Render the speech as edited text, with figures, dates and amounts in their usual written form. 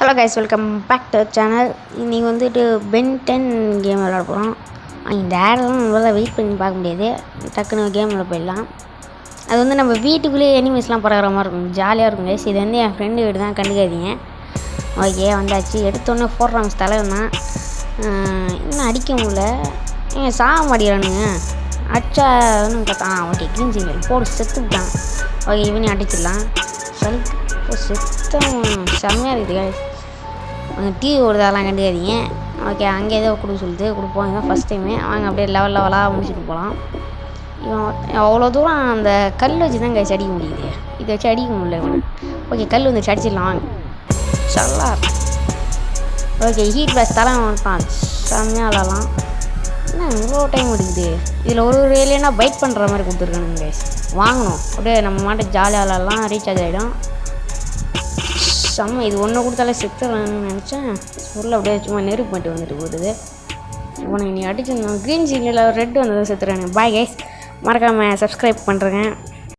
Hello guys, welcome back to channel. இன்றைக்கி வந்துட்டு pen 10 game விளாட போகிறோம். இந்த ஆடெல்லாம் நம்மளால் வெயிட் பண்ணி பார்க்க முடியாது. டக்குன்னு கேமில் போயிடலாம். அது வந்து நம்ம வீட்டுக்குள்ளேயே எனிமீஸ்லாம் பறக்கிற மாதிரி இருக்கும், ஜாலியாக இருக்கும் கைஸ். இது வந்து என் ஃப்ரெண்டு வீடு தான், கண்டுக்காதீங்க. ஓகே, வந்தாச்சு. எடுத்தோடனே 4 ரவுண்ட்ஸ் தலைவன் தான். இன்னும் அடிக்க முடியல, சாக மாட்டேங்கிறானுங்க. அடிச்சான்னு பார்த்தா ஓகே, க்ளீன் சிங்கிள் போடு, செத்துட்டான். ஓகே, இவனையும் அடிச்சிடலாம். சலுக்கு சுத்தம் செம்மையாக இருக்குது கைஸ். டிவி ஓடுறதெல்லாம் கண்டுக்காதீங்க. ஓகே, அங்கே ஏதோ கொடுக்க சொல்லுது, கொடுப்போம். இதுதான் ஃபஸ்ட் டைமு. வாங்க அப்படியே லெவலாக முடிச்சுட்டு போகலாம். இவன் அவ்வளோ தூரம் அந்த கல் வச்சு தான் கைஸ் அடிக்க முடியுது, இதை வச்சு அடிக்க முடியல இவனை. ஓகே, கல் வந்துச்சு, அடிச்சிடலாம் வாங்க. சல்லா. ஓகே, ஹீட் பேஸ் தலை வந்துட்டான். செம்மையாக விளாட்லாம். என்ன இவ்வளோ டைம் எடுக்குது? இதில் ஒரு ஏலியனா பைட் பண்ணுற மாதிரி கொடுத்துருக்கானுங்க கைஸ். வாங்கணும், அப்படியே நம்ம மாட்டை ஜாலியாக விளாட்லாம், ரீசார்ஜ் ஆகிடும். செம்ம. இது ஒன்று கொடுத்தாலே செத்துறான்னு நினச்சேன். உள்ள அப்படியே சும்மா நெருப்பு மட்டும் வந்துட்டு போடுது. உனக்கு நீ அடிச்சிருந்தோம் க்ரீன் சிங்கில் ரெட் வந்ததை செத்துறானு. பாய் கைஸ், மறக்காமல் சப்ஸ்கிரைப் பண்ணுறேங்க.